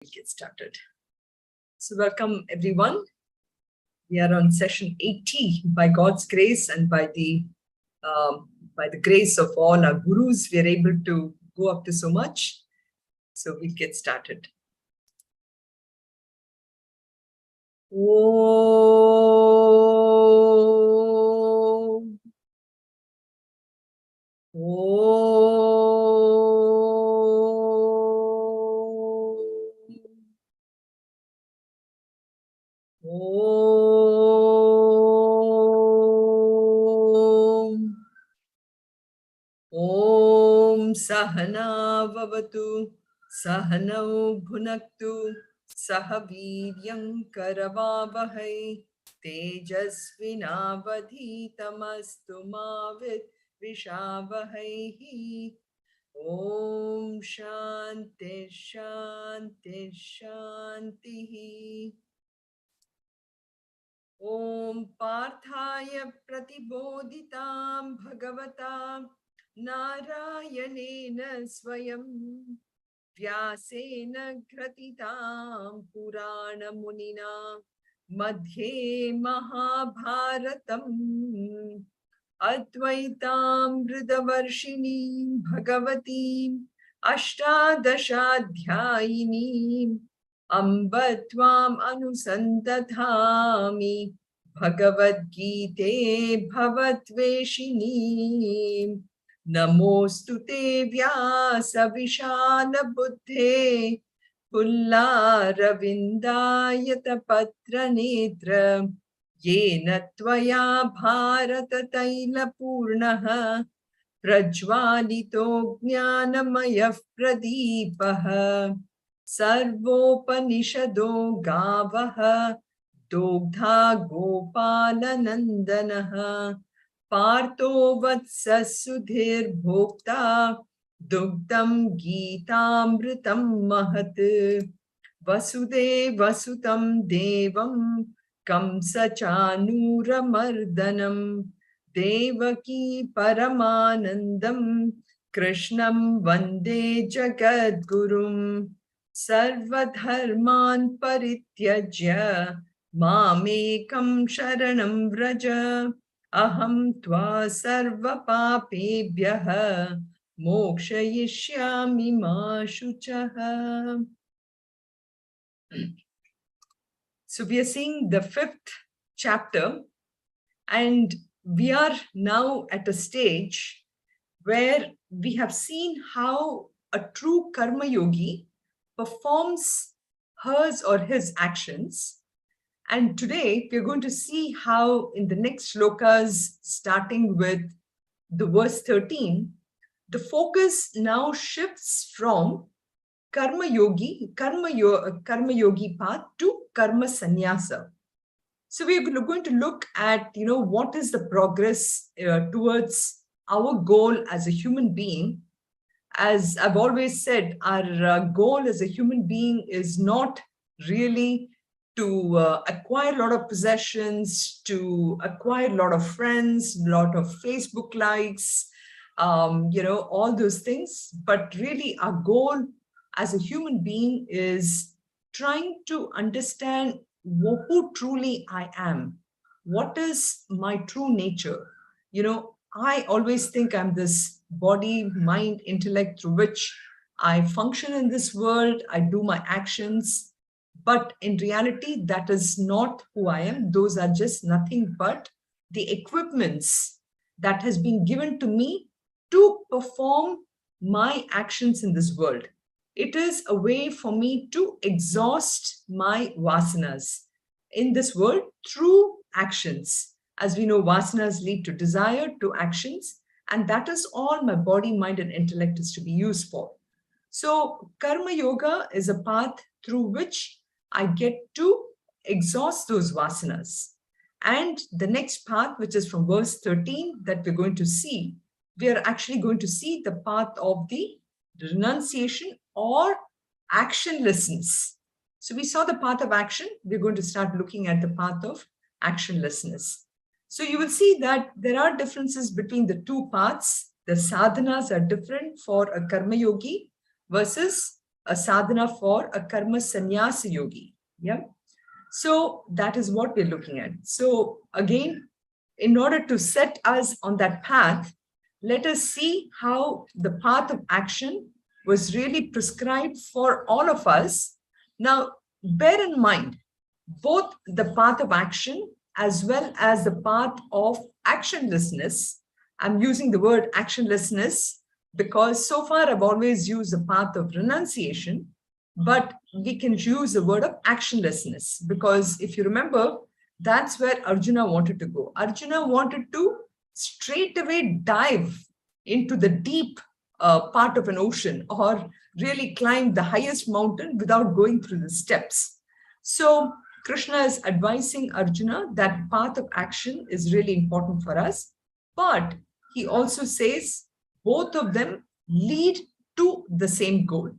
We'll get started. So welcome everyone. We are on session 80. By God's grace and by the grace of all our gurus, we are able to go up to so much. So we'll get started. Om. Om Sahana Vavatu Sahanau Bhunaktu Sahaviryam Karavavahai Tejasvinavadhitamastu Mavit Vishavahai. Om Shanti Shanti Shanti. Om Parthaya Pratibodhitam Bhagavatam Narayanena Swayam Vyasena Gratitam Purana Munina Madhye Mahabharatam Advaitam Vridavarshini Bhagavatim Ashtadashadhyayinim Ambatvam Anusantathami Bhagavad Gita Bhavatveshini Namostute Vyasa Vishala Buddhe Pulla Ravindayata Patra Netra Yena Tvaya Bharata Taila Purnaha Prajvalito Jnanamaya Pradipaha Sarvopanishado Gavaha Dogdha Gopalanandanaha Partho Vatsasudhir Bhokta Dugdam Gitamritam Mahat Vasude Vasutam Devam Kamsa Chanura Mardanam Devaki Paramanandam Krishnam Vande Jagadgurum Sarvadharman Parityajya Mamekam Sharanam Vraja Aham Tva Sarva Papebhyaha Mokshayishyami Ma Shuchaha. So we are seeing the 5th chapter, and we are now at a stage where we have seen how a true karma yogi performs hers or his actions. And today we're going to see how in the next shlokas, starting with the verse 13, the focus now shifts from karma yogi path to karma sannyasa. So we're going to look at, what is the progress towards our goal as a human being. As I've always said, our goal as a human being is not really to acquire a lot of possessions, to acquire a lot of friends, a lot of Facebook likes, all those things. But really our goal as a human being is trying to understand who truly I am. What is my true nature? I always think I'm this body, mind, intellect through which I function in this world. I do my actions. But in reality, that is not who I am. Those are just nothing but the equipments that has been given to me to perform my actions in this world. It is a way for me to exhaust my vasanas in this world through actions. As we know, vasanas lead to desire, to actions, and that is all my body, mind, and intellect is to be used for. So karma yoga is a path through which I get to exhaust those vasanas. And the next path, which is from verse 13 that we're going to see, we are actually going to see the path of the renunciation or actionlessness. So we saw the path of action. We're going to start looking at the path of actionlessness. So you will see that there are differences between the two paths. The sadhanas are different for a karma yogi versus a sadhana for a karma sannyasa yogi. Yeah. So that is what we're looking at. So again, in order to set us on that path, let us see how the path of action was really prescribed for all of us. Now, bear in mind, both the path of action as well as the path of actionlessness. I'm using the word actionlessness because so far I've always used the path of renunciation, but we can use the word of actionlessness because if you remember, that's where Arjuna wanted to go. Arjuna wanted to straight away dive into the deep part of an ocean or really climb the highest mountain without going through the steps. So Krishna is advising Arjuna that path of action is really important for us. But he also says both of them lead to the same goal,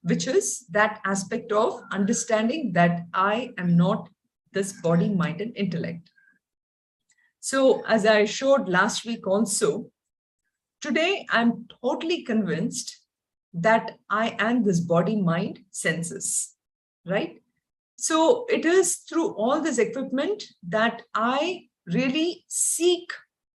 which is that aspect of understanding that I am not this body, mind, and intellect. So as I showed last week also, today I'm totally convinced that I am this body, mind, senses, right? So it is through all this equipment that I really seek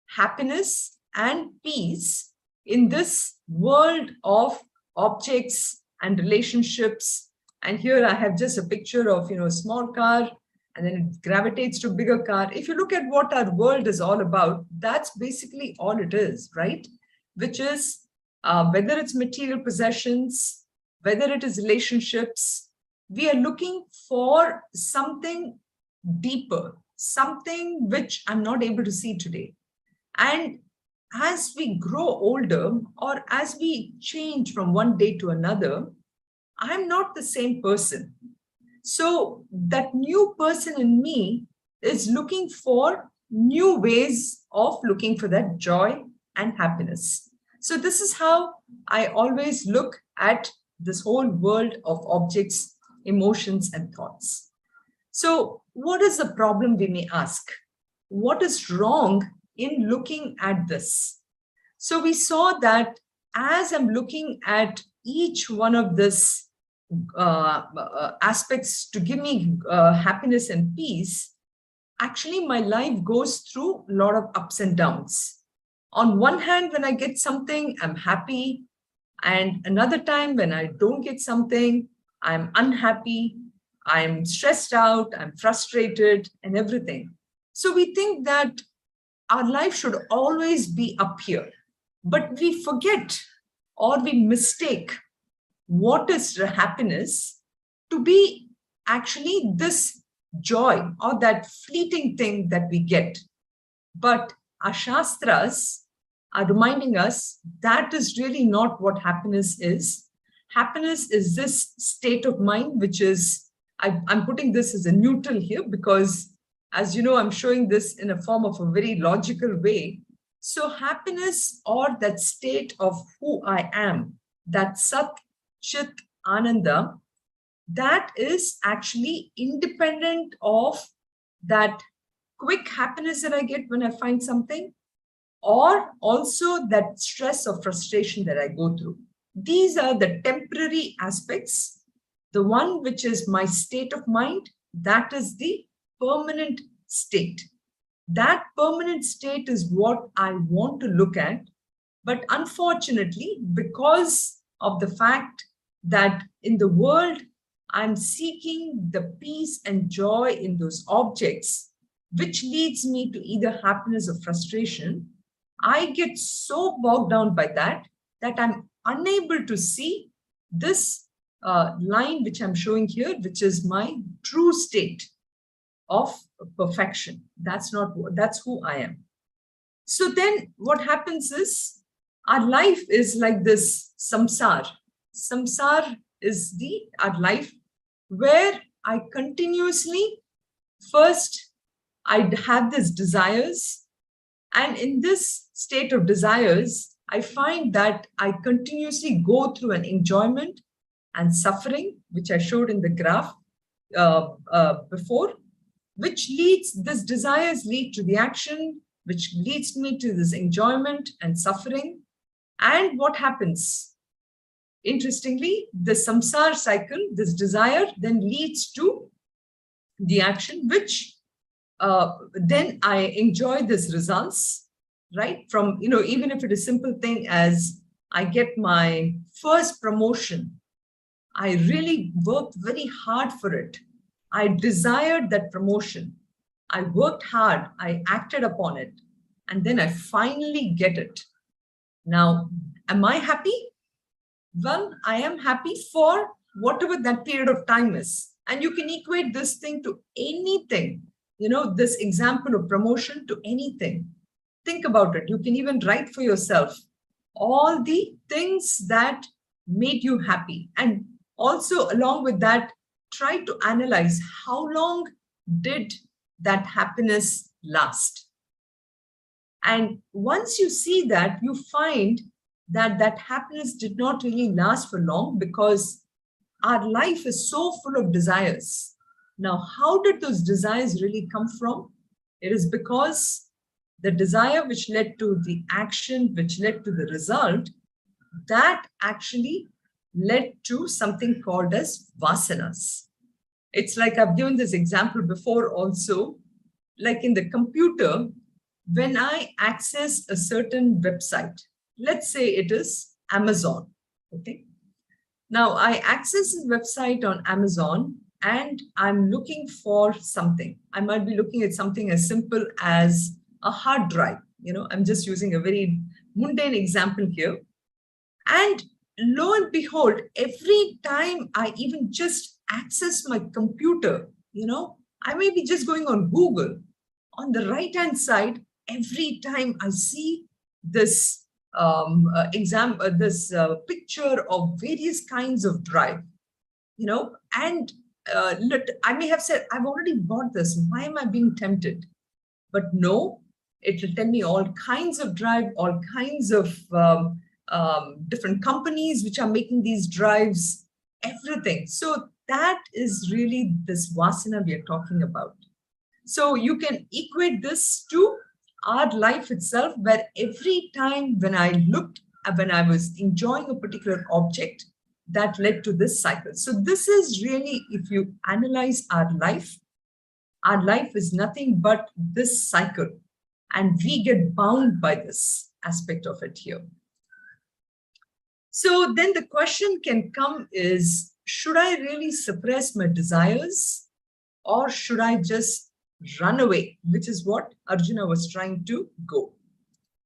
happiness and peace in this world of objects and relationships. And here I have just a picture of, a small car, and then it gravitates to a bigger car. If you look at what our world is all about, that's basically all it is, right? Which is whether it's material possessions, whether it is relationships, we are looking for something deeper, something which I'm not able to see today. And as we grow older or as we change from one day to another, I'm not the same person. So that new person in me is looking for new ways of looking for that joy and happiness. So this is how I always look at this whole world of objects, emotions, and thoughts. So what is the problem, we may ask? What is wrong in looking at this? So we saw that as I'm looking at each one of this aspects to give me happiness and peace, actually my life goes through a lot of ups and downs. On one hand, when I get something, I'm happy. And another time when I don't get something, I'm unhappy, I'm stressed out, I'm frustrated, and everything. So we think that our life should always be up here, but we forget or we mistake what is happiness to be actually this joy or that fleeting thing that we get. But our Shastras are reminding us that is really not what happiness is. Happiness is this state of mind, which is, I'm putting this as a neutral here because, as you know, I'm showing this in a form of a very logical way. So happiness or that state of who I am, that Sat, Chit, Ananda, that is actually independent of that quick happiness that I get when I find something, or also that stress or frustration that I go through. These are the temporary aspects. The one which is my state of mind, that is the permanent state. That permanent state is what I want to look at. But unfortunately, because of the fact that in the world, I'm seeking the peace and joy in those objects, which leads me to either happiness or frustration, I get so bogged down by that I'm unable to see this line which I'm showing here, which is my true state of perfection. That's who I am. So then what happens is our life is like this samsar. Samsar is our life where I continuously, first, I have these desires. And in this state of desires, I find that I continuously go through an enjoyment and suffering, which I showed in the graph before, which these desires lead to the action, which leads me to this enjoyment and suffering. And what happens? interestingly, the samsara cycle, this desire then leads to the action, which then I enjoy these results, right? From, even if it is simple thing as I get my first promotion, I really worked very hard for it. I desired that promotion. I worked hard. I acted upon it. And then I finally get it. Now, am I happy? Well, I am happy for whatever that period of time is. And you can equate this thing to anything, this example of promotion to anything. Think about it. You can even write for yourself all the things that made you happy. And also, along with that, try to analyze how long did that happiness last. And once you see that, you find that that happiness did not really last for long, because our life is so full of desires. Now, how did those desires really come from? It is because the desire which led to the action, which led to the result, that actually led to something called as vasanas. It's like I've given this example before also, like in the computer, when I access a certain website, let's say it is Amazon, okay? Now I access this website on Amazon and I'm looking for something. I might be looking at something as simple as a hard drive. I'm just using a very mundane example here. And lo and behold, every time I even just access my computer, I may be just going on Google. On the right-hand side, every time I see this picture of various kinds of drive, and I may have said, I've already bought this. Why am I being tempted? But no, it will tell me all kinds of drive, all kinds of different companies which are making these drives, everything. So that is really this vasana we are talking about. So you can equate this to our life itself, where every time when I was enjoying a particular object, that led to this cycle. So this is really, if you analyze our life is nothing but this cycle. And we get bound by this aspect of it here. So then the question can come is, should I really suppress my desires, or should I just run away, which is what Arjuna was trying to go.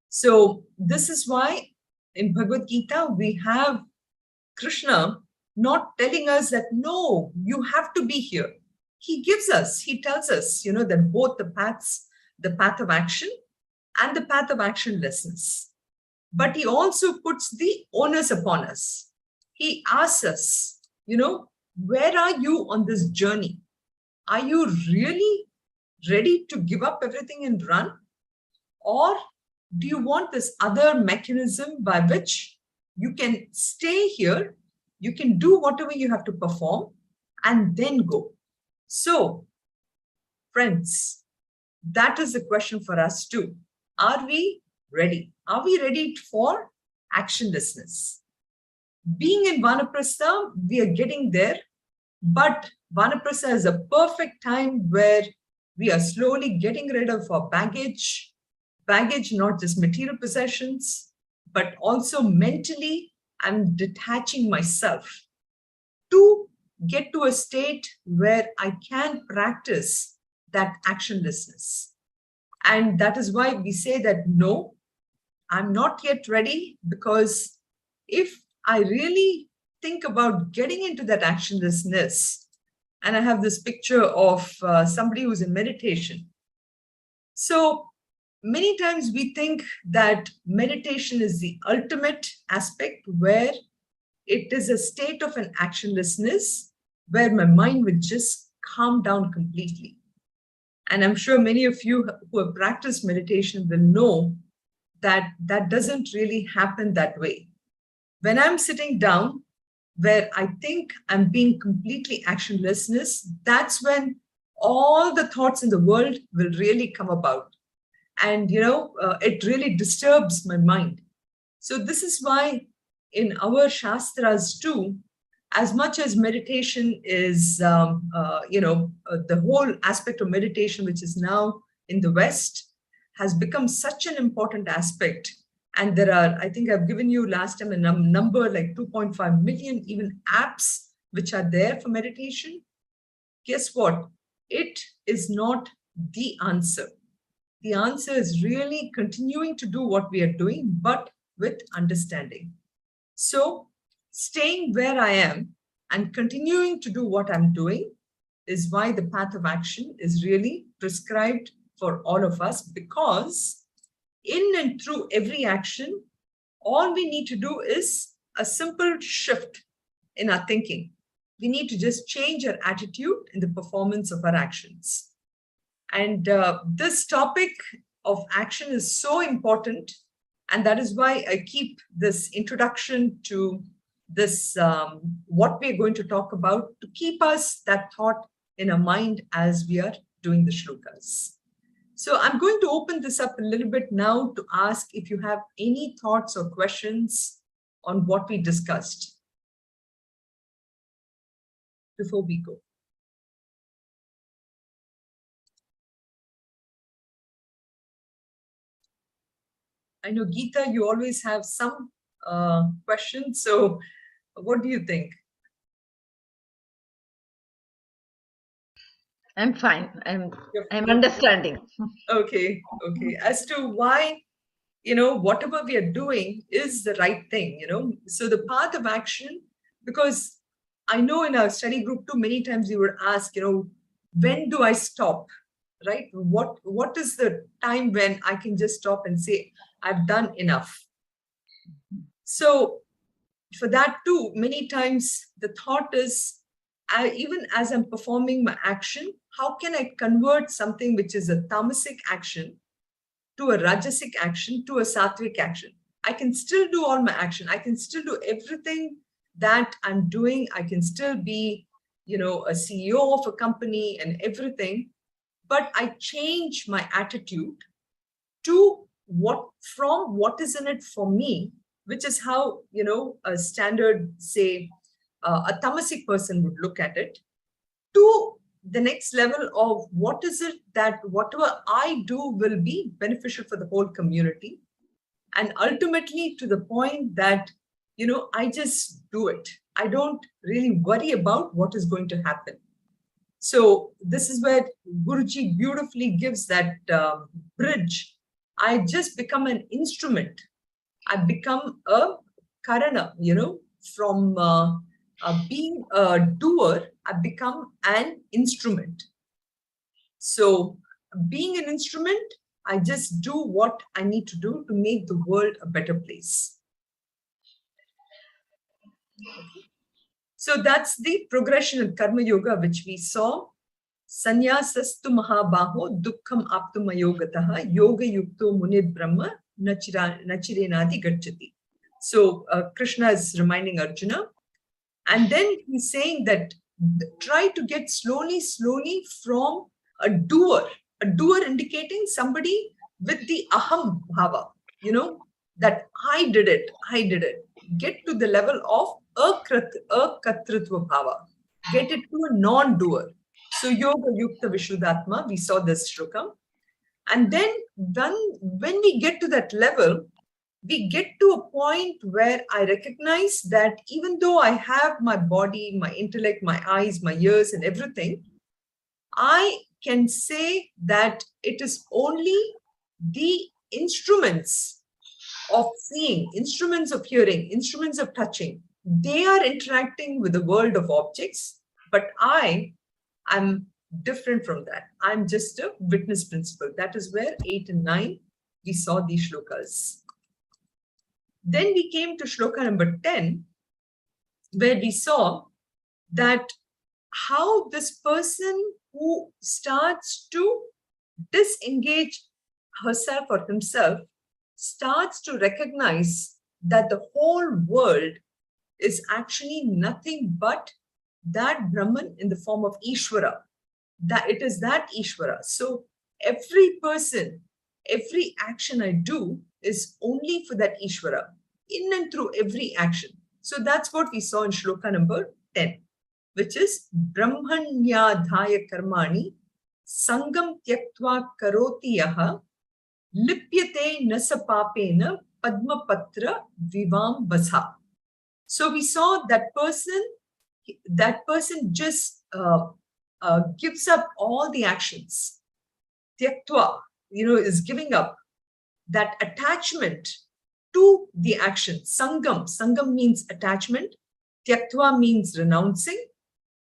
So this is why in Bhagavad Gita, we have Krishna not telling us that, no, you have to be here. He tells us, that both the path of action and the path of actionlessness. But he also puts the onus upon us. He asks us, where are you on this journey? Are you really ready to give up everything and run? Or do you want this other mechanism by which you can stay here, you can do whatever you have to perform, and then go? So, friends, that is the question for us too. Are we ready? Are we ready for actionlessness? Being in Vanaprastha, we are getting there, but Vanaprastha is a perfect time where we are slowly getting rid of our baggage, not just material possessions, but also mentally I'm detaching myself to get to a state where I can practice that actionlessness. And that is why we say that, no, I'm not yet ready, because if I really think about getting into that actionlessness, and I have this picture of somebody who's in meditation. So many times we think that meditation is the ultimate aspect, where it is a state of an actionlessness, where my mind would just calm down completely. And I'm sure many of you who have practiced meditation will know that that doesn't really happen that way. When I'm sitting down, where I think I'm being completely actionlessness, that's when all the thoughts in the world will really come about. And, it really disturbs my mind. So this is why in our Shastras too, as much as meditation is, the whole aspect of meditation, which is now in the West, has become such an important aspect. And there are, I think I've given you last time a number like 2.5 million even apps which are there for meditation. Guess what? It is not the answer. The answer is really continuing to do what we are doing, but with understanding. So staying where I am and continuing to do what I'm doing is why the path of action is really prescribed for all of us, because in and through every action, all we need to do is a simple shift in our thinking. We need to just change our attitude in the performance of our actions. And this topic of action is so important. And that is why I keep this introduction to this, what we're going to talk about, to keep us that thought in our mind as we are doing the shlokas. So I'm going to open this up a little bit now to ask if you have any thoughts or questions on what we discussed before we go. I know, Geeta, you always have some questions. So what do you think? I'm fine. I'm understanding. Okay. As to why, whatever we are doing is the right thing, So the path of action, because I know in our study group too, many times you would ask, when do I stop, right? What is the time when I can just stop and say, I've done enough? So for that too, many times the thought is, even as I'm performing my action, how can I convert something which is a tamasic action to a rajasic action to a sattvic action? I can still do all my action. I can still do everything that I'm doing. I can still be, a CEO of a company and everything, but I change my attitude to from what is in it for me, which is how, a standard, say, a tamasic person would look at it, to the next level of what is it that whatever I do will be beneficial for the whole community. And ultimately to the point that, I just do it. I don't really worry about what is going to happen. So this is where Guruji beautifully gives that bridge. I just become an instrument. I become a karana, from being a doer, I become an instrument. So being an instrument, I just do what I need to do to make the world a better place. So that's the progression in Karma Yoga, which we saw. Sanyasastu mahabaho dukkham aptumayogataha yoga yukto munid brahma nachirenadi gacchati. So Krishna is reminding Arjuna. And then he's saying that try to get slowly from a doer indicating somebody with the aham bhava, that I did it. Get to the level of akatritva bhava. Get it to a non-doer. So yoga yukta vishuddhatma, we saw this shlokam. And then when we get to that level, we get to a point where I recognize that even though I have my body, my intellect, my eyes, my ears and everything, I can say that it is only the instruments of seeing, instruments of hearing, instruments of touching. They are interacting with the world of objects, but I am different from that. I'm just a witness principle. That is where 8 and 9, we saw these shlokas. Then we came to shloka number 10, where we saw that how this person who starts to disengage herself or himself starts to recognize that the whole world is actually nothing but that Brahman in the form of Ishvara, that it is that Ishvara. So every person, every action I do is only for that Ishvara. in and through every action. So that's what we saw in shloka number 10, which is Brahmanyadhaya karmani sangam tyaktva karoti yaha lipyate nasa papena padmapatra vivam vasa. So we saw that person just gives up all the actions. Tyaktva, is giving up that attachment to the action. Sangam means attachment. Tyaktva means renouncing.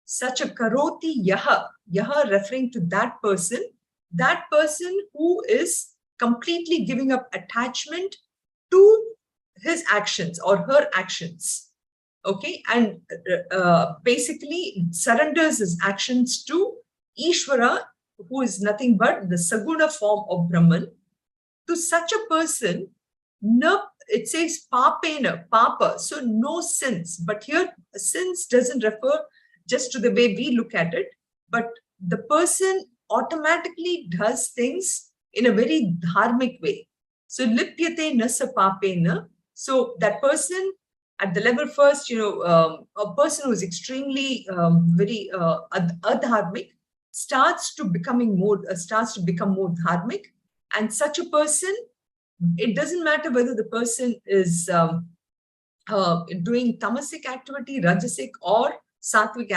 Such a karoti yaha referring to that person who is completely giving up attachment to his actions or her actions. Okay, and basically surrenders his actions to Ishvara, who is nothing but the Saguna form of Brahman. To such a person, it says papena, papa, so no sins. But here, sins doesn't refer just to the way we look at it, but the person automatically does things in a very dharmic way. So lipyate nasa papena. So that person at the level first, a person who is extremely very adharmic starts to become more dharmic. And such a person, it doesn't matter whether the person is doing tamasic activity, rajasic, or sattvic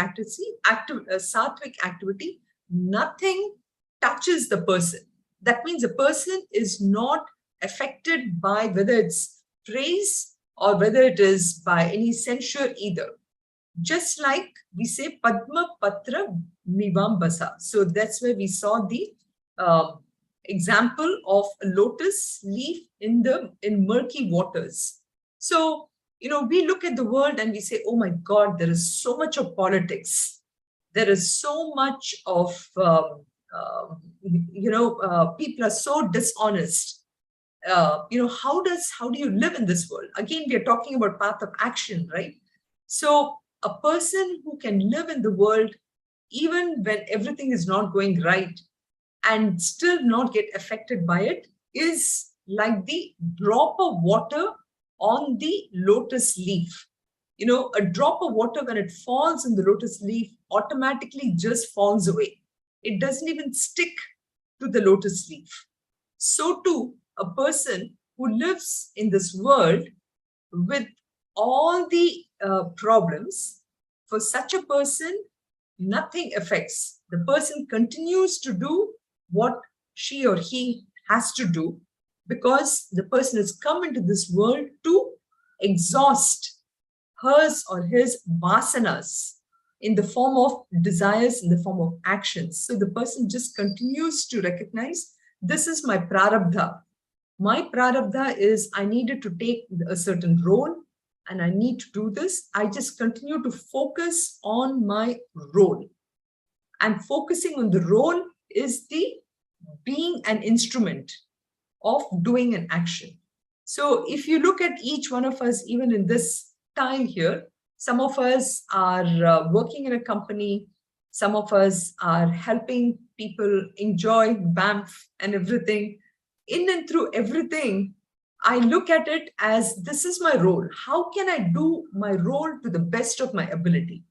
activity, nothing touches the person. That means the person is not affected by whether it's praise or whether it is by any censure either. Just like we say Padma Patra Mivam Basa. So that's where we saw the example of a lotus leaf in murky waters. So, we look at the world and we say, oh my God, there is so much of politics. There is so much of, people are so dishonest. How do you live in this world? Again, we are talking about path of action, right? So a person who can live in the world, even when everything is not going right, and still not get affected by it, is like the drop of water on the lotus leaf. A drop of water, when it falls in the lotus leaf, automatically just falls away. It doesn't even stick to the lotus leaf. So too, a person who lives in this world with all the problems, for such a person, nothing affects. The person continues to do what she or he has to do, because the person has come into this world to exhaust hers or his vasanas in the form of desires, in the form of actions. So the person just continues to recognize, this is my prarabdha. My prarabdha is I needed to take a certain role and I need to do this. I just continue to focus on my role. And focusing on the role is the being an instrument of doing an action. So if you look at each one of us, even in this time here, some of us are working in a company, some of us are helping people enjoy BAMF and everything. In and through everything, I look at it as this is my role. How can I do my role to the best of my ability?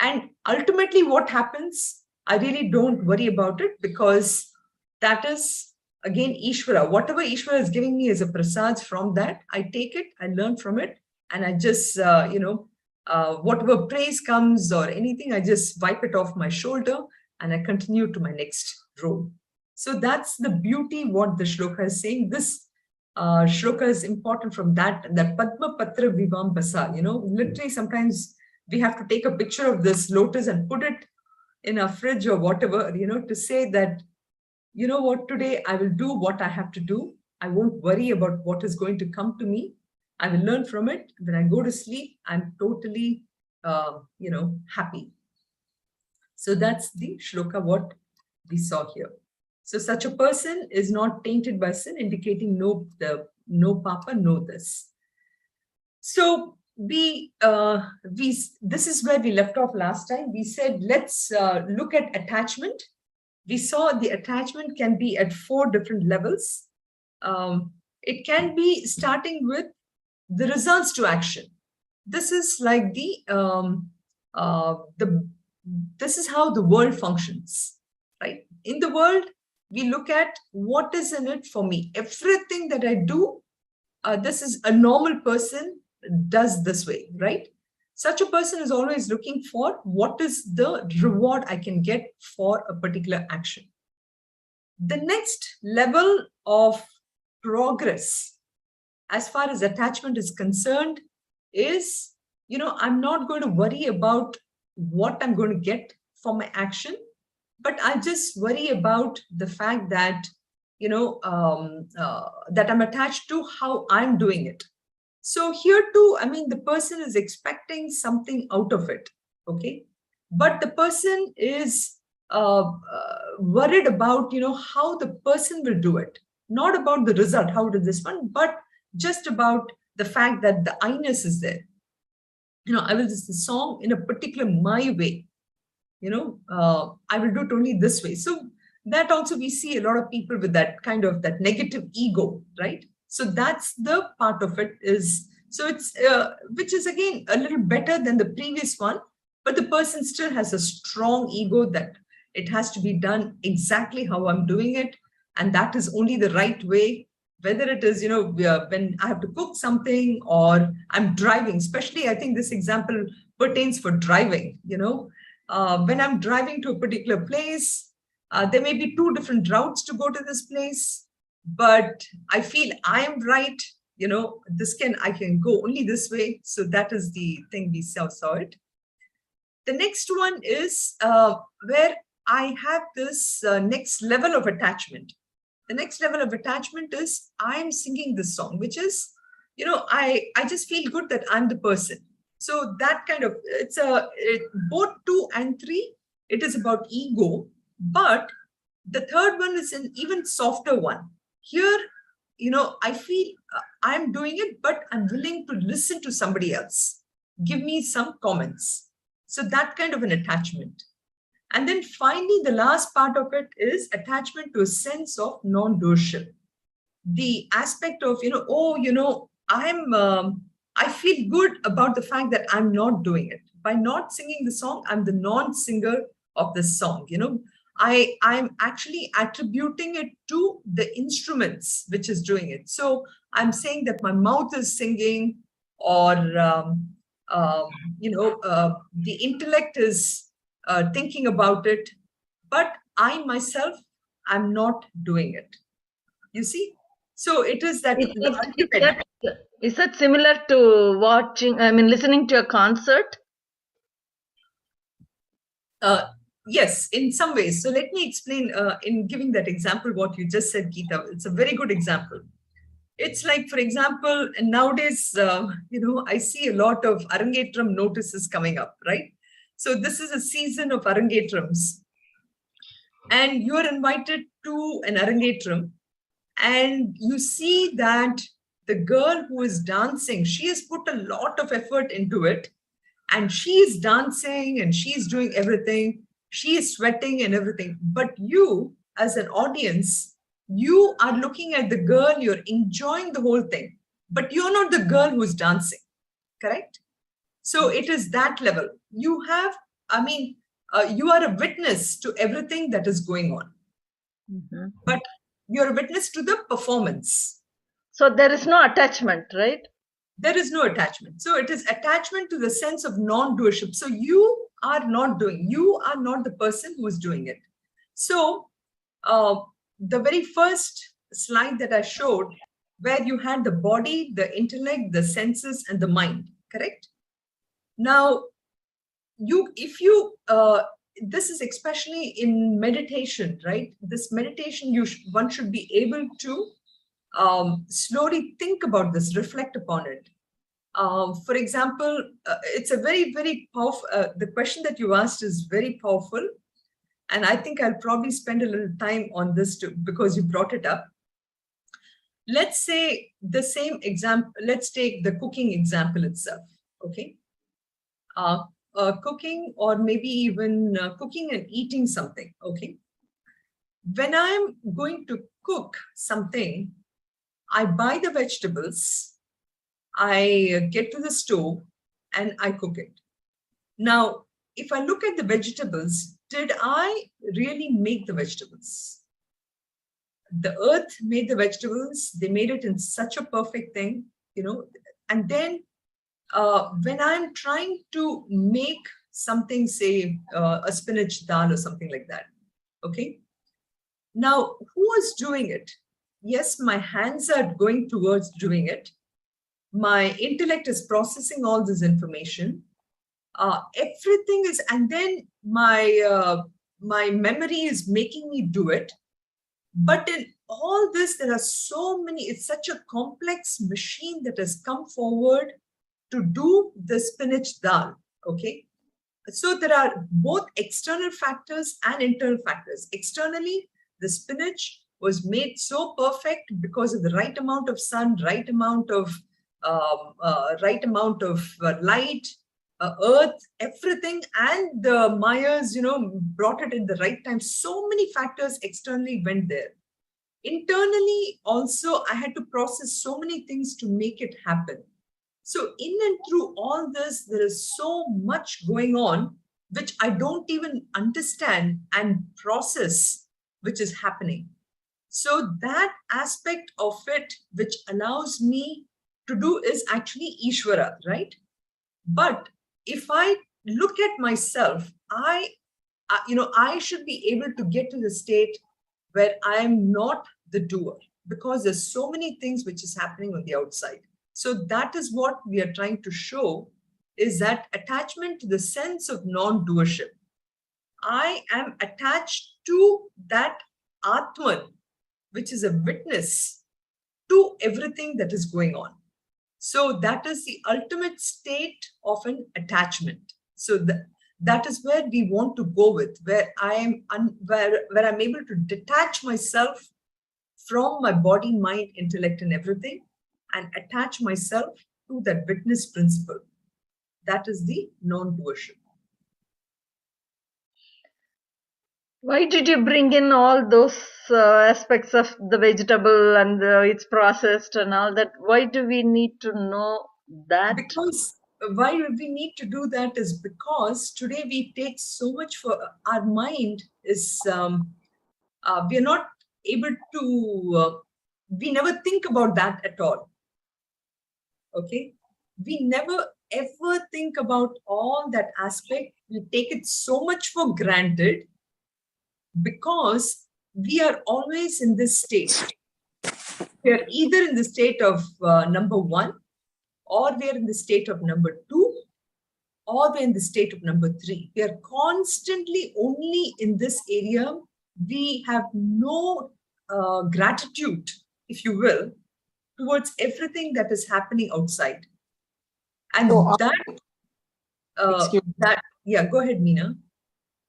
And ultimately what happens, I really don't worry about it, because that is, again, Ishvara. Whatever Ishvara is giving me as a prasad, from that, I take it, I learn from it, and I just, whatever praise comes or anything, I just wipe it off my shoulder and I continue to my next role. So that's the beauty what the shloka is saying. This shloka is important from that Padma Patra Vivam Basa. Literally sometimes we have to take a picture of this lotus and put it in a fridge or whatever, to say that, today I will do what I have to do. I won't worry about what is going to come to me. I will learn from it. When I go to sleep, I'm totally, happy. So that's the shloka what we saw here. So such a person is not tainted by sin, indicating no papa, no this. So this is where we left off last time. We said, let's look at attachment. We saw the attachment can be at 4 different levels. It can be starting with the results to action. This is like this is how the world functions, right? In the world, we look at what is in it for me. Everything that I do, this is a normal person does this way, right? Such a person is always looking for what is the reward I can get for a particular action. The next level of progress, as far as attachment is concerned, is, I'm not going to worry about what I'm going to get for my action, but I just worry about the fact that, that I'm attached to how I'm doing it. So here too, the person is expecting something out of it, okay? But the person is worried about, how the person will do it, not about the result, how did this one, but just about the fact that the I-ness is there. I will just the song in a particular my way, I will do it only this way. So that also we see a lot of people with that kind of that negative ego, right? So that's the part of it is, so it's, which is again a little better than the previous one, but the person still has a strong ego that it has to be done exactly how I'm doing it. And that is only the right way, whether it is, when I have to cook something or I'm driving, especially I think this example pertains for driving, when I'm driving to a particular place, there may be two different routes to go to this place, but I feel I am right. I can go only this way. So that is the thing we saw it. The next one is where I have this next level of attachment. The next level of attachment is I'm singing this song, which is, I just feel good that I'm the person. So that kind of, both 2 and 3, it is about ego, but the third one is an even softer one. Here, I feel I'm doing it, but I'm willing to listen to somebody else. Give me some comments. So that kind of an attachment. And then finally, the last part of it is attachment to a sense of non-doership. The aspect of, I feel good about the fact that I'm not doing it. By not singing the song, I'm the non-singer of the song. I'm actually attributing it to the instruments which is doing it. So I'm saying that my mouth is singing, or the intellect is thinking about it, but I myself, I'm not doing it. You see? So it is that is that similar to listening to a concert? Yes, in some ways. So let me explain in giving that example what you just said, Geeta. It's a very good example. It's like, for example, nowadays, I see a lot of Arangetram notices coming up, right? So this is a season of Arangetrams. And you are invited to an Arangetram, and you see that the girl who is dancing, she has put a lot of effort into it, and she's dancing and she's doing everything. She is sweating and everything. But you, as an audience, you are looking at the girl, you're enjoying the whole thing, but you're not the girl who's dancing, correct? So it is that level. You have, you are a witness to everything that is going on. Mm-hmm. But you're a witness to the performance. So there is no attachment, right? There is no attachment. So it is attachment to the sense of non-doership. So you are not doing, you are not the person who is doing it. So the very first slide that I showed, where you had the body, the intellect, the senses, and the mind, correct? Now, this is especially in meditation, right? This meditation, one should be able to slowly think about this, reflect upon it. For example, it's a very, very powerful, the question that you asked is very powerful. And I think I'll probably spend a little time on this too, because you brought it up. Let's say the same example, let's take the cooking example itself, okay? Cooking, or maybe even cooking and eating something, okay? When I'm going to cook something, I buy the vegetables, I get to the stove and I cook it. Now, if I look at the vegetables, did I really make the vegetables? The earth made the vegetables. They made it in such a perfect thing, and then when I'm trying to make something, say a spinach dal or something like that, okay? Now, who is doing it? Yes, my hands are going towards doing it. My intellect is processing all this information. Everything is, and then my memory is making me do it. But in all this, there are so many, it's such a complex machine that has come forward to do the spinach dal, okay? So there are both external factors and internal factors. Externally, the spinach was made so perfect because of the right amount of sun, right amount of light, earth, everything, and the Mayas, brought it in the right time. So many factors externally went there. Internally, also, I had to process so many things to make it happen. So in and through all this, there is so much going on, which I don't even understand and process, which is happening. So that aspect of it, which allows me to do, is actually Ishvara, right? But if I look at myself, I should be able to get to the state where I am not the doer, because there's so many things which is happening on the outside. So that is what we are trying to show, is that attachment to the sense of non-doership. I am attached to that Atman, which is a witness to everything that is going on. So that is the ultimate state of an attachment. So that is where we want to go with, where I'm able to detach myself from my body, mind, intellect, and everything, and attach myself to that witness principle. That is the non-doership. Why did you bring in all those aspects of the vegetable and it's processed and all that? Why do we need to know that? Because why we need to do that is because today we take so much for our mind is we are not able to we never think about that at all. Okay, we never ever think about all that aspect. We take it so much for granted because we are always in this state. We are either in the state of number one, or we are in the state of number two, or we're in the state of number three. We are constantly only in this area. We have no gratitude, if you will, towards everything that is happening outside. And So, yeah, go ahead, Meena.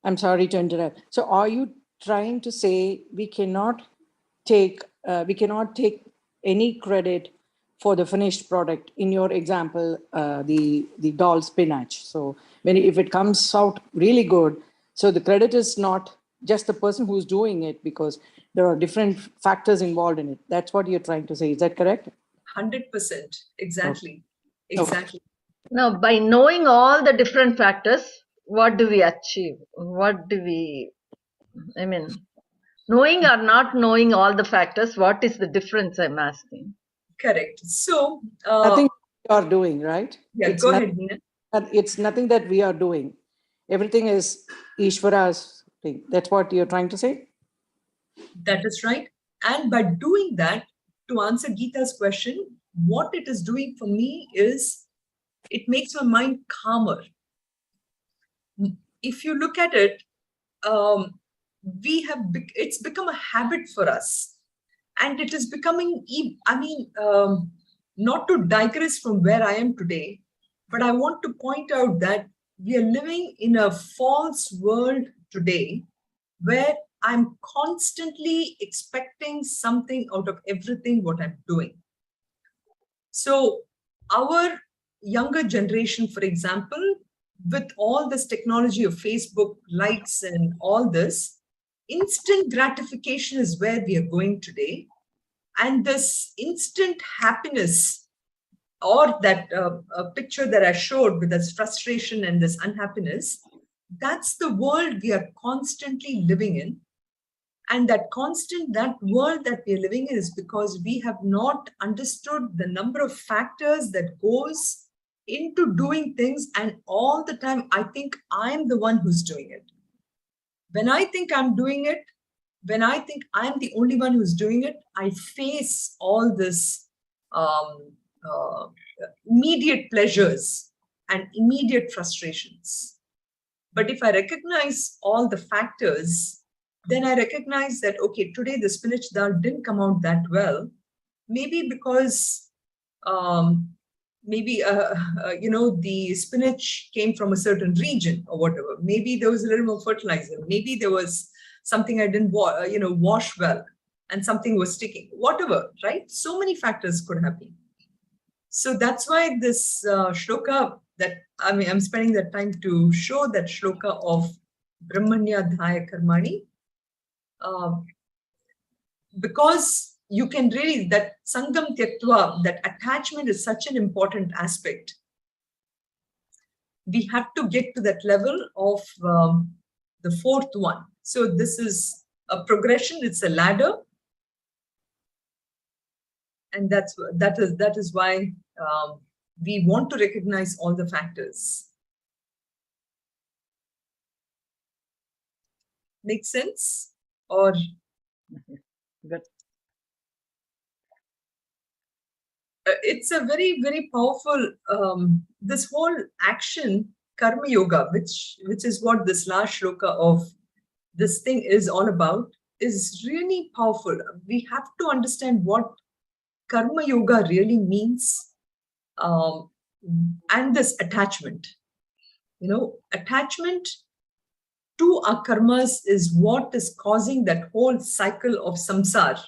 I'm sorry to interrupt. So are you trying to say we cannot take any credit for the finished product? In your example, the dal spinach. So if it comes out really good, so the credit is not just the person who's doing it, because there are different factors involved in it. That's what you're trying to say. Is that correct? 100%. Exactly. Okay. Exactly. Now, by knowing all the different factors, what do we achieve? What do we, knowing or not knowing all the factors, what is the difference, I'm asking? Correct. So, nothing you are doing, right? Yeah, go ahead, Meena. It's nothing that we are doing. Everything is Ishvara's thing. That's what you're trying to say? That is right. And by doing that, to answer Geeta's question, what it is doing for me is it makes my mind calmer. If you look at it, it's become a habit for us, and it is becoming, not to digress from where I am today, but I want to point out that we are living in a false world today where I'm constantly expecting something out of everything what I'm doing. So our younger generation, for example, with all this technology of Facebook likes and all this, instant gratification is where we are going today. And this instant happiness or that picture that I showed with this frustration and this unhappiness, that's the world we are constantly living in. And that world that we are living in is because we have not understood the number of factors that goes into doing things. And all the time, I think I'm the one who's doing it. When I think I'm doing it, when I think I'm the only one who's doing it, I face all this immediate pleasures and immediate frustrations. But if I recognize all the factors, then I recognize that, okay, today the spinach dal didn't come out that well. Maybe because the spinach came from a certain region or whatever. Maybe there was a little more fertilizer. Maybe there was something I didn't wash well and something was sticking, whatever, right? So many factors could have been. So that's why this shloka I'm spending that time to show that shloka of Brahmanya Dhaya Karmani, because you can really, that Sangam Tyaktva, that attachment is such an important aspect. We have to get to that level of the fourth one. So this is a progression, it's a ladder. And that is why we want to recognize all the factors. Make sense? Or Good. It's a very, very powerful, this whole action, karma yoga, which is what this last shloka of this thing is all about, is really powerful. We have to understand what karma yoga really means, and this attachment. Attachment to our karmas is what is causing that whole cycle of samsara,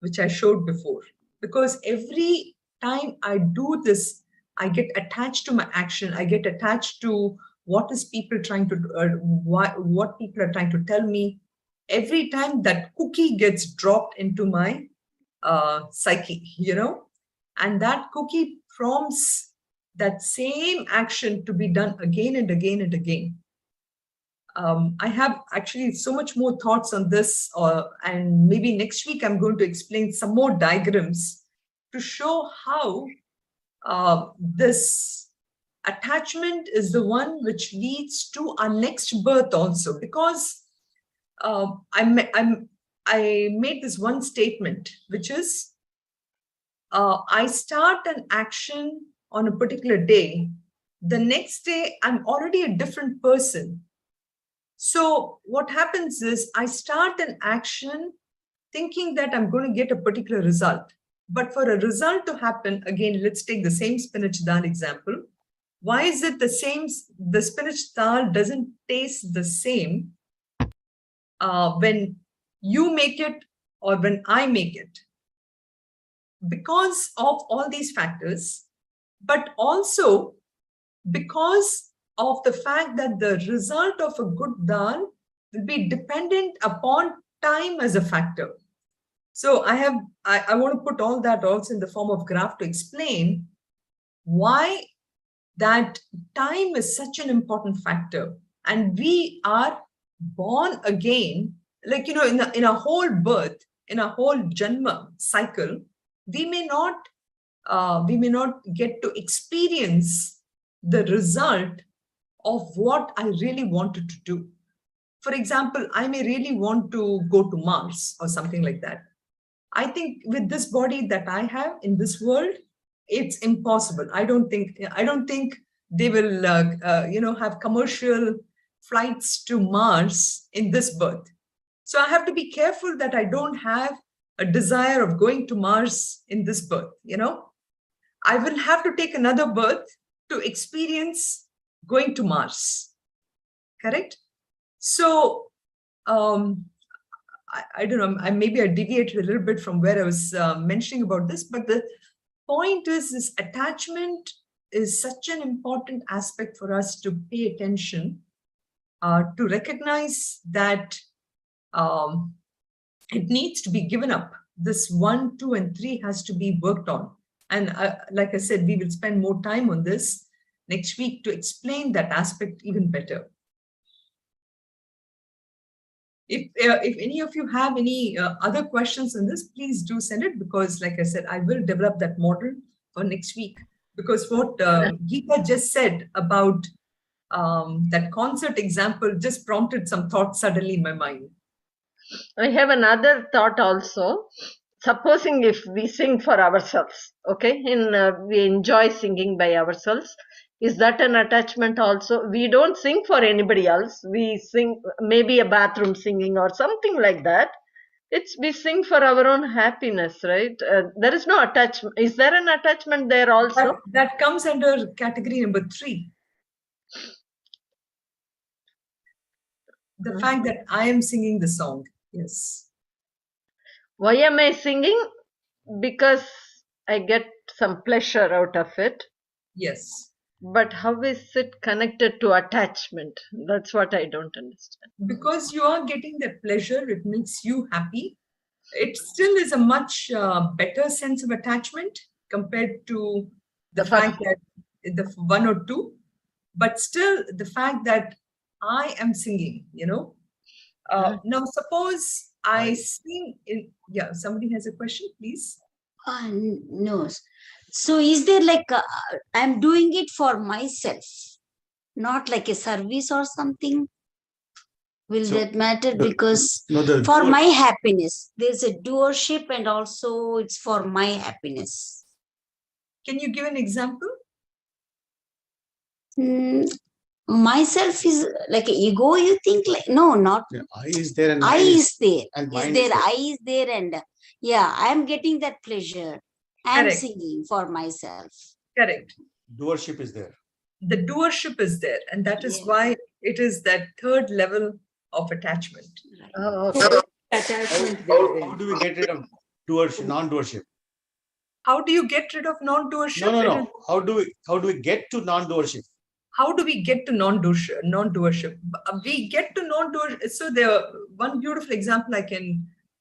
which I showed before. Because every time I do this, I get attached to my action. I get attached to what people are trying to tell me. Every time that cookie gets dropped into my psyche, and that cookie prompts that same action to be done again and again and again. I have actually so much more thoughts on this, and maybe next week I'm going to explain some more diagrams to show how this attachment is the one which leads to our next birth also. Because I made this one statement, which is, I start an action on a particular day. The next day, I'm already a different person. So what happens is I start an action thinking that I'm going to get a particular result. But for a result to happen, again, let's take the same spinach dal example. Why is it the same? The spinach dal doesn't taste the same when you make it or when I make it. Because of all these factors, but also because of the fact that the result of a good dal will be dependent upon time as a factor. So I want to put all that also in the form of graph to explain why that time is such an important factor. And we are born again, like, in a whole birth, in a whole janma cycle, we may not get to experience the result of what I really wanted to do. For example, I may really want to go to Mars or something like that. I think with this body that I have in this world, it's impossible. I don't think they will, have commercial flights to Mars in this birth. So I have to be careful that I don't have a desire of going to Mars in this birth. I will have to take another birth to experience going to Mars. Correct? So, I don't know, maybe I deviated a little bit from where I was mentioning about this, but the point is, this attachment is such an important aspect for us to pay attention, to recognize that it needs to be given up. This 1, 2, and 3 has to be worked on. And like I said, we will spend more time on this next week to explain that aspect even better. If any of you have any other questions on this, please do send it, because like I said, I will develop that model for next week. Because what Geeta just said about that concert example just prompted some thoughts suddenly in my mind. I have another thought also. Supposing if we sing for ourselves, okay, we enjoy singing by ourselves, is that an attachment also? We don't sing for anybody else. We sing maybe a bathroom singing or something like that. We sing for our own happiness, right? There is no attachment. Is there an attachment there also? That comes under category number 3. The fact that I am singing the song. Yes. Why am I singing? Because I get some pleasure out of it. Yes. But how is it connected to attachment? That's what I don't understand. Because you are getting that pleasure, it makes you happy. It still is a much better sense of attachment compared to the fact that the 1 or 2. But still, the fact that I am singing, Now, suppose I sing in, somebody has a question, please. No. So is there like, I'm doing it for myself, not like a service or something? Will that matter? Because for my happiness, there's a doership, and also it's for my happiness. Can you give an example? Myself is like ego, you think? Like, no, not. Yeah, I is there and I is there. And Is there, I is there, and I am getting that pleasure. I am singing for myself. Correct. Doership is there. The doership is there, and that is why it is that 3rd level of attachment. Right. Oh, okay. Attachment. How do we get rid of non-doership? How do you get rid of non-doership? No. How do we get to non-doership? How do we get to non-doership? We get to non-doership. So there, one beautiful example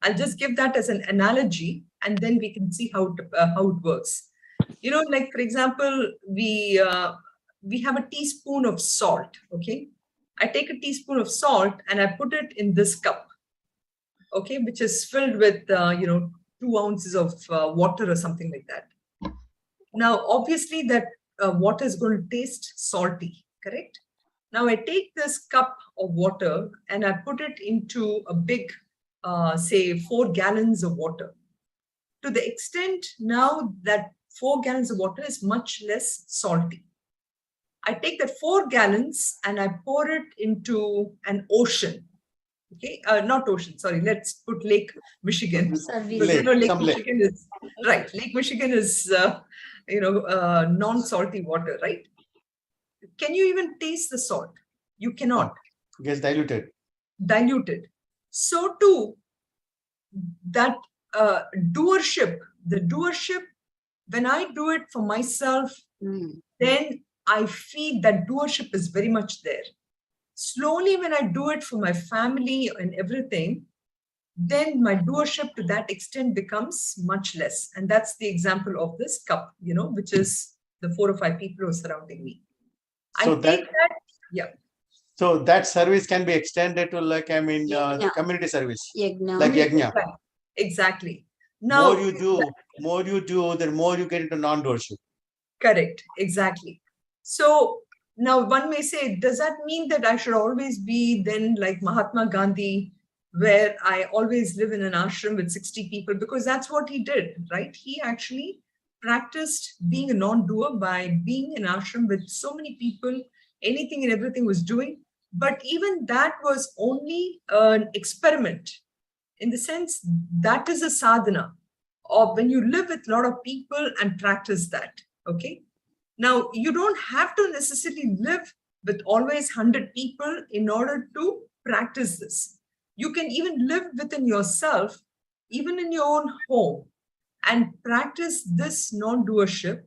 I'll just give that as an analogy, and then we can see how it works. Like for example, we have a teaspoon of salt. Okay, I take a teaspoon of salt and I put it in this cup. Okay, which is filled with 2 ounces of water or something like that. Now, obviously, that water is going to taste salty, correct? Now, I take this cup of water and I put it into a big, say, 4 gallons of water. To the extent now that 4 gallons of water is much less salty. I take that 4 gallons and I pour it into an ocean. Okay, not ocean, sorry, let's put Lake Michigan. Lake Michigan is, right, Lake Michigan is, non-salty water, right? Can you even taste the salt? You cannot. It gets diluted. Diluted. So too, that doership, when I do it for myself, then I feel that doership is very much there. Slowly, when I do it for my family and everything, then my doership to that extent becomes much less. And that's the example of this cup, which is the 4 or 5 people who are surrounding me. So So that service can be extended to community service, like yajna. Exactly. Now, more you do, the more you get into non-doership. Correct. Exactly. So now one may say, does that mean that I should always be then like Mahatma Gandhi, where I always live in an ashram with 60 people? Because that's what he did, right? He actually practiced being a non-doer by being in ashram with so many people, anything and everything was doing. But even that was only an experiment. In the sense, that is a sadhana, or when you live with a lot of people and practice that, okay? Now, you don't have to necessarily live with always 100 people in order to practice this. You can even live within yourself, even in your own home, and practice this non-doership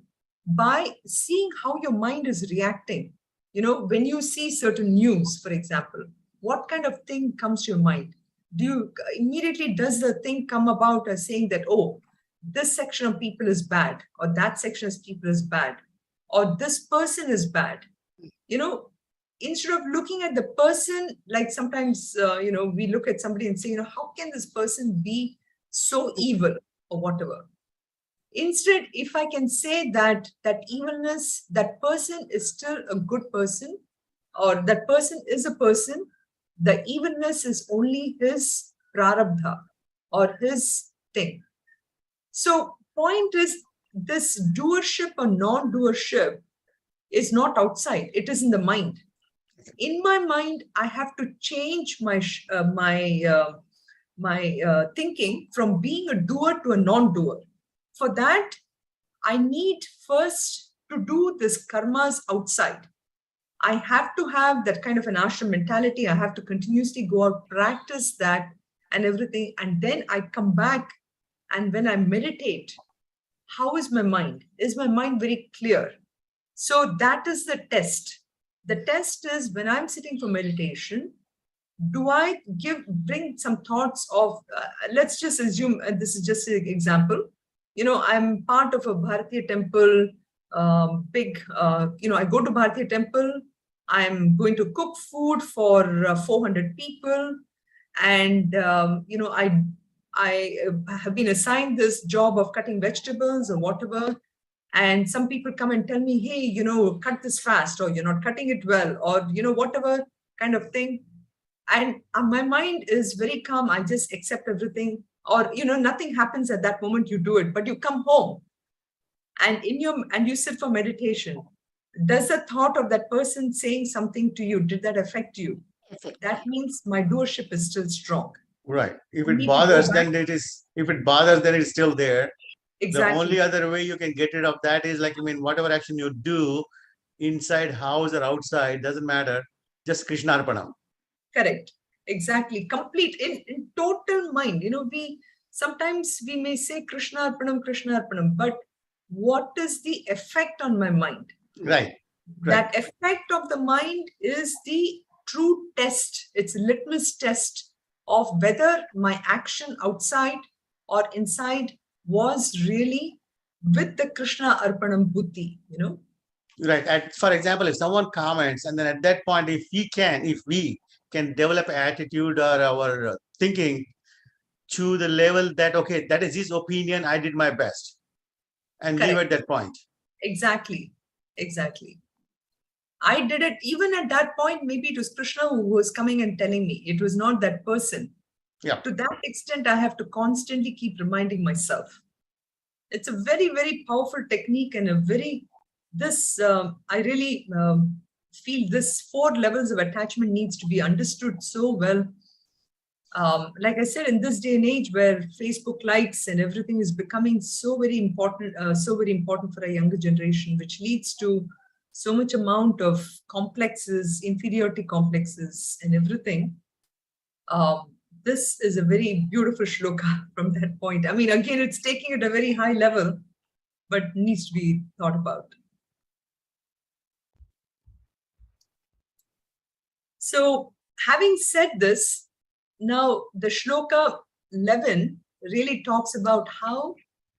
by seeing how your mind is reacting. When you see certain news, for example, what kind of thing comes to your mind? Does the thing come about as saying that, oh, this section of people is bad, or that section of people is bad, or this person is bad. Instead of looking at the person, like sometimes, we look at somebody and say, how can this person be so evil or whatever? Instead, if I can say that evilness, that person is still a good person, or that person is a person, the evilness is only his prarabdha or his thing. So point is, this doership or non-doership is not outside, it is in the mind. In my mind, I have to change my thinking from being a doer to a non-doer. For that, I need first to do this karmas outside. I have to have that kind of an ashram mentality. I have to continuously go out, practice that and everything. And then I come back, and when I meditate, how is my mind? Is my mind very clear? So that is the test. The test is, when I'm sitting for meditation, do I bring some thoughts of, let's just assume, this is just an example, I'm part of a Bharatiya temple, I go to Bharatiya temple, I'm going to cook food for 400 people, and, I have been assigned this job of cutting vegetables or whatever. And some people come and tell me, hey, cut this fast, or you're not cutting it well, or, whatever kind of thing. And my mind is very calm. I just accept everything, or, nothing happens at that moment, you do it, but you come home and you sit for meditation. Does the thought of that person saying something to you, did that affect you? That means my doership is still strong. Right. If it bothers, then it's still there. Exactly. The only other way you can get rid of that is whatever action you do, inside house or outside, doesn't matter. Just Krishna Arpanam. Correct. Exactly. Complete in total mind. Sometimes we may say Krishna Arpanam, but what is the effect on my mind? Right. That effect of the mind is the true test. It's a litmus test of whether my action outside or inside was really with the Krishna Arpanam buddhi, Right. For example, if someone comments, and then at that point, if we can develop attitude or our thinking to the level that, okay, that is his opinion, I did my best, and leave at that point. Exactly. I did it. Even at that point, maybe it was Krishna who was coming and telling me. It was not that person. Yeah. To that extent, I have to constantly keep reminding myself. It's a very, very powerful technique, and I really feel this 4 levels of attachment needs to be understood so well. Like I said, in this day and age where Facebook likes and everything is becoming so very important for a younger generation, which leads to so much amount of complexes, inferiority complexes and everything. This is a very beautiful shloka from that point. I mean, again, it's taking it a very high level, but needs to be thought about. So having said this, now the shloka 11 really talks about how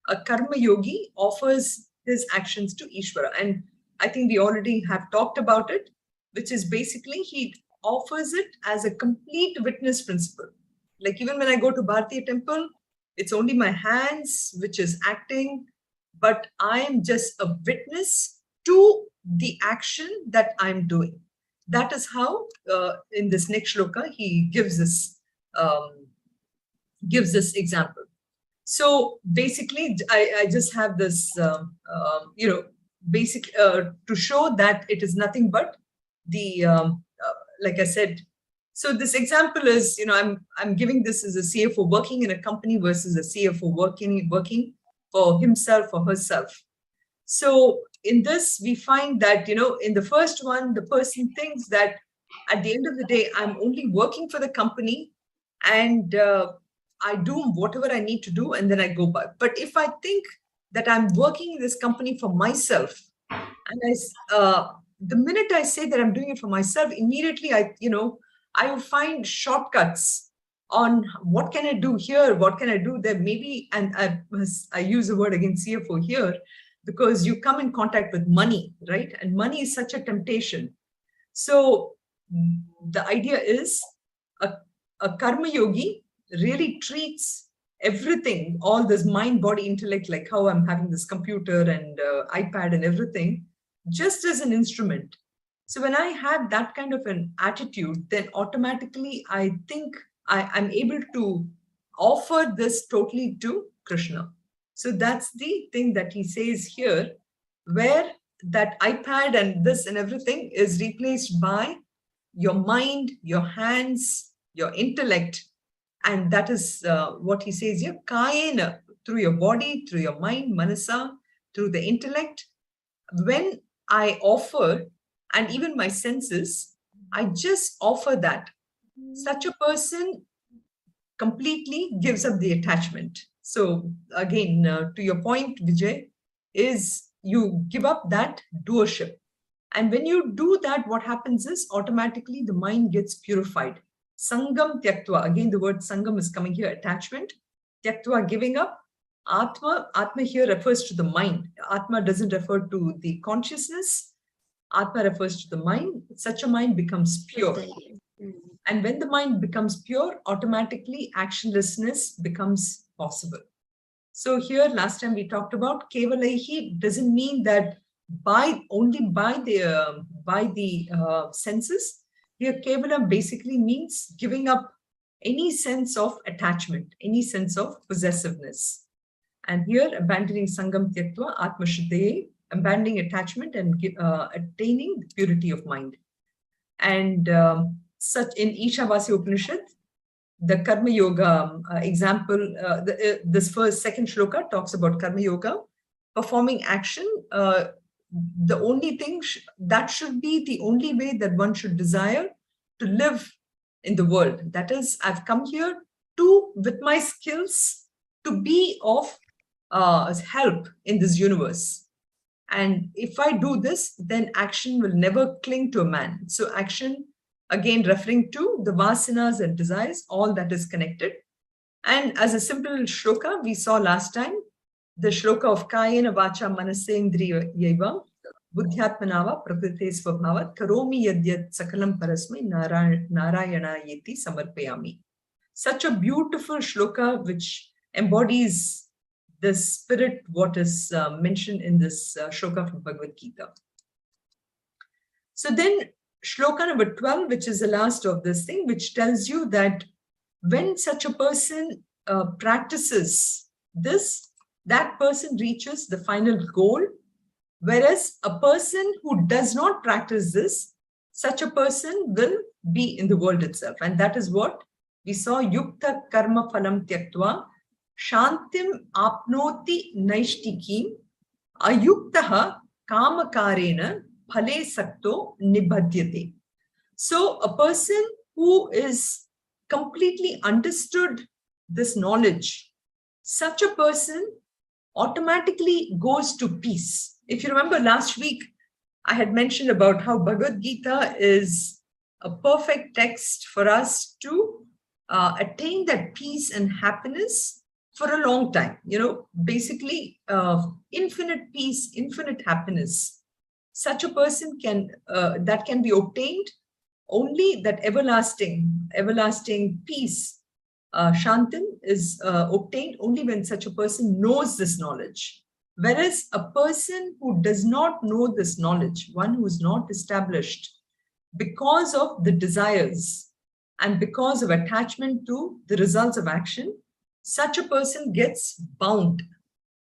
a karma yogi offers his actions to Ishvara. And I think we already have talked about it, which is basically he offers it as a complete witness principle. Like even when I go to Bharatiya temple, it's only my hands which is acting, but I am just a witness to the action that I'm doing. That is how in this next shloka, he gives this example. So basically, I just have this, to show that it is nothing but the, like I said, so this example is, I'm giving this as a CFO working in a company versus a CFO working for himself or herself. So in this, we find that, in the first one, the person thinks that at the end of the day, I'm only working for the company and I do whatever I need to do and then I go back. But if I think that I'm working in this company for myself, and the minute I say that I'm doing it for myself, immediately I will find shortcuts on what can I do here, what can I do there, maybe, and I use the word again CFO here, because you come in contact with money, right? And money is such a temptation. So the idea is a karma yogi really treats everything, all this mind, body, intellect, like how I'm having this computer and iPad and everything, just as an instrument. So when I have that kind of an attitude, then automatically I think I'm able to offer this totally to Krishna. So that's the thing that he says here, where that iPad and this and everything is replaced by your mind, your hands, your intellect. And that is what he says here, kayena, through your body, through your mind, manasa, through the intellect. When I offer, and even my senses, I just offer that. Such a person completely gives up the attachment. So again, to your point, Vijay, is you give up that doership. And when you do that, what happens is automatically the mind gets purified. Sangam tyaktva, again, the word sangam is coming here, attachment. Tyaktva, giving up. Atma here refers to the mind. Atma doesn't refer to the consciousness. Atma refers to the mind. Such a mind becomes pure. And when the mind becomes pure, automatically actionlessness becomes possible. So here, last time we talked about kevalaihi doesn't mean that only by the senses. Here, kevala basically means giving up any sense of attachment, any sense of possessiveness. And here, abandoning sangam tyaktva atma shuddhaye, abandoning attachment and attaining the purity of mind. And such in Ishavasya Upanishad, the Karma Yoga example, this second shloka talks about Karma Yoga, performing action. The only thing that should be the only way that one should desire to live in the world. That is, I've come here with my skills, to be of help in this universe. And if I do this, then action will never cling to a man. So action, again, referring to the vasanas and desires, all that is connected. And as a simple shloka, we saw last time, the shloka of kayena vacha manasendriya yaiva buddhyatmanava prakrite svabhavat karomi yadyat sakalam parasmai narayana yeti samarpayami. Such a beautiful shloka which embodies the spirit, what is mentioned in this shloka from Bhagavad Gita. So then shloka number 12, which is the last of this thing, which tells you that when such a person practices this, that person reaches the final goal. Whereas a person who does not practice this, such a person will be in the world itself. And that is what we saw, yukta karma phalam tyaktva shantim apnoti naishtikim ayuktaha kamakarena phale sakto nibhadyate. So a person who is completely understood this knowledge, such a person automatically goes to peace. If you remember last week, I had mentioned about how Bhagavad Gita is a perfect text for us to attain that peace and happiness for a long time. Basically infinite peace, infinite happiness. Such a person that can be obtained only that everlasting peace. Shantin is obtained only when such a person knows this knowledge. Whereas a person who does not know this knowledge, one who is not established because of the desires and because of attachment to the results of action, such a person gets bound.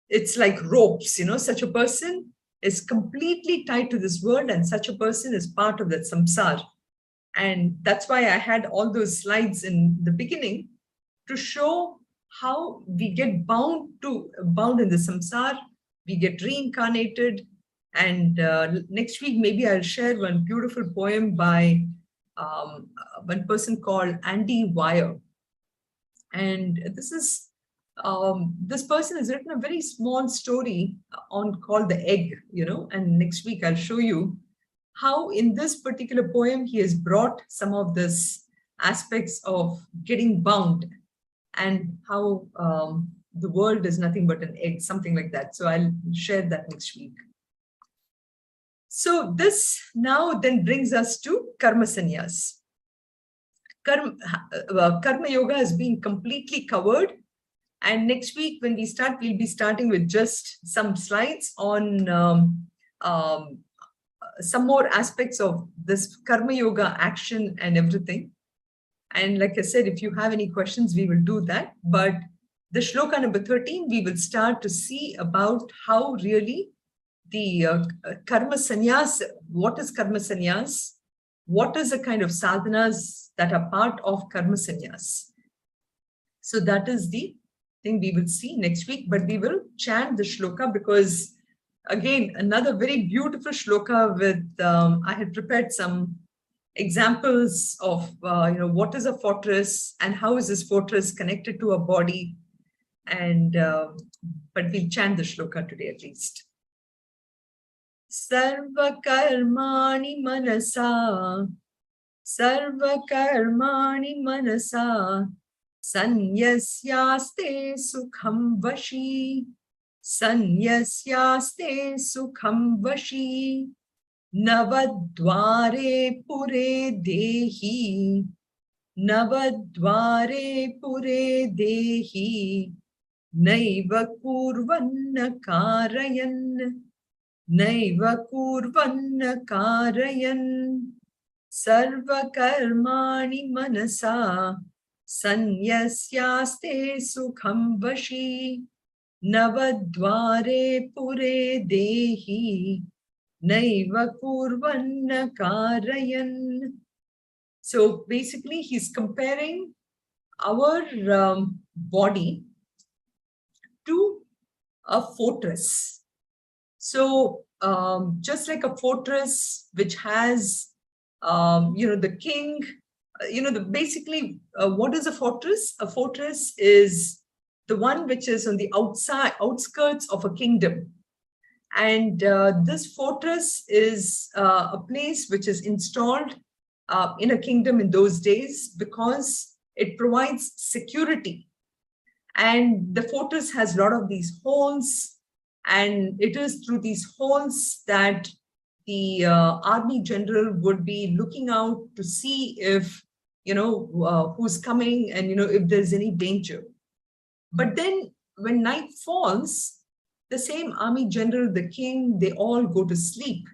It's like ropes, such a person is completely tied to this world, and such a person is part of that samsara. And that's why I had all those slides in the beginning to show how we get bound in the samsara, we get reincarnated. And next week, maybe I'll share one beautiful poem by one person called Andy Weir. And this person has written a very small story called The Egg, and next week I'll show you how in this particular poem he has brought some of this aspects of getting bound and how the world is nothing but an egg, something like that. So I'll share that next week. So this now then brings us to Karma Sannyas. Karma Yoga has been completely covered. And next week, when we start, we'll be starting with just some slides on some more aspects of this Karma Yoga action and everything. And like I said, if you have any questions, we will do that. But the shloka number 13, we will start to see about how really the Karma Sannyas, what is Karma Sannyas? What is the kind of sadhanas that are part of Karma Sannyas? So that is the thing we will see next week, but we will chant the shloka because, again, another very beautiful shloka with, I had prepared some examples of, what is a fortress and how is this fortress connected to a body. And, but we'll chant the shloka today at least. Sarva karmani manasa, sarva karmani manasa, sanyasyaste sukham vashi, sanyasyaste sukham vashi, navadvare pure dehi, navadvare pure dehi, naiva kurvanna karayan, naiva kurvanna karayan, sarva karmani manasa, sanyasyaste sukham vashi, navadvare pure dehi, naiva kurvanna karayan. So basically, he's comparing our body to a fortress. So just like a fortress which has, the king, basically, what is a fortress? A fortress is the one which is on the outskirts of a kingdom. And this fortress is a place which is installed in a kingdom in those days because it provides security. And the fortress has a lot of these holes, and it is through these holes that the army general would be looking out to see if, who's coming and, if there's any danger. But then when night falls, the same army general, the king, they all go to sleep.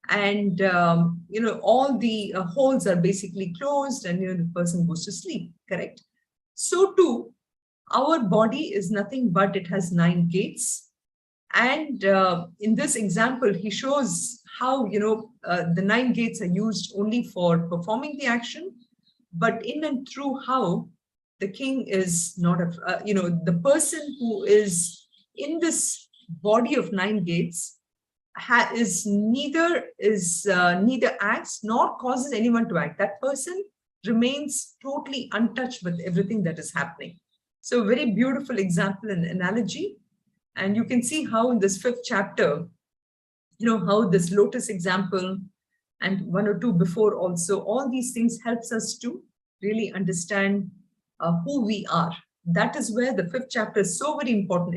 And, all the holes are basically closed and, the person goes to sleep, correct? So too, our body is nothing but it has 9 gates. And in this example, he shows how, the 9 gates are used only for performing the action, but in and through how the king is not, the person who is in this body of 9 gates neither acts nor causes anyone to act. That person remains totally untouched with everything that is happening. So very beautiful example and analogy. And you can see how in this 5th chapter, how this lotus example and 1 or 2 before also, all these things helps us to really understand who we are. That is where the 5th chapter is so very important.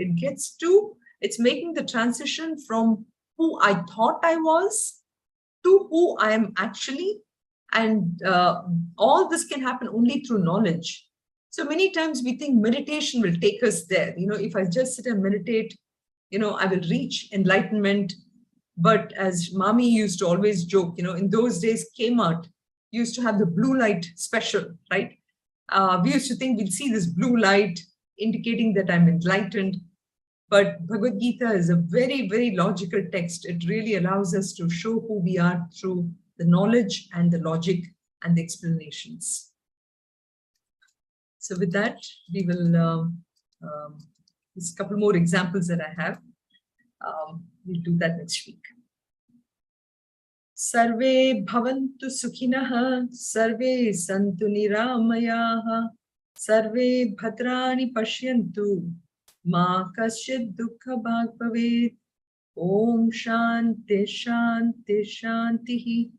It's making the transition from who I thought I was to who I am actually. And all this can happen only through knowledge. So many times we think meditation will take us there. If I just sit and meditate, I will reach enlightenment. But as Mami used to always joke, in those days, Kmart used to have the blue light special, right? We used to think we'll see this blue light indicating that I'm enlightened. But Bhagavad Gita is a very, very logical text. It really allows us to show who we are through the knowledge and the logic and the explanations. So with that, we will, there's a couple more examples that I have. We'll do that next week. Sarve bhavantu sukhinaha, sarve santu niramayaha, sarve bhadrani pashyantu, ma kasyid dukkha bhag bhavet. Om shanti shanti shanti.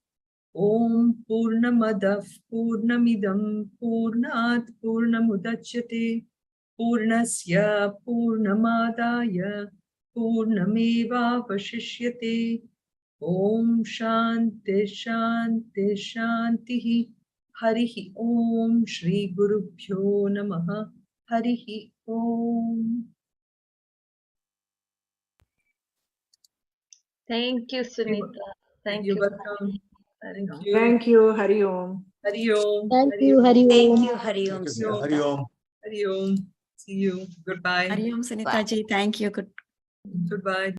Om Purnamadav Purnamidam Purnat Purnamudachyate Purnasya Purnamadaya Purnameva Vashishyate. Om Shanti Shanti Shanti. Harihi Om Shri Gurubhyo Namaha. Harihi Om. Thank you, Sunitha. Thank You're you. welcome. Hari Thank Om. you. Thank you. Hari Om. Hari Om. Thank Hari you, Om. Hari Thank Om. you, Hari Om. Thank you. Om. Hari Om. Hari Om. See you. Goodbye. Hari Om, Sunitha ji. Thank you. Good Goodbye.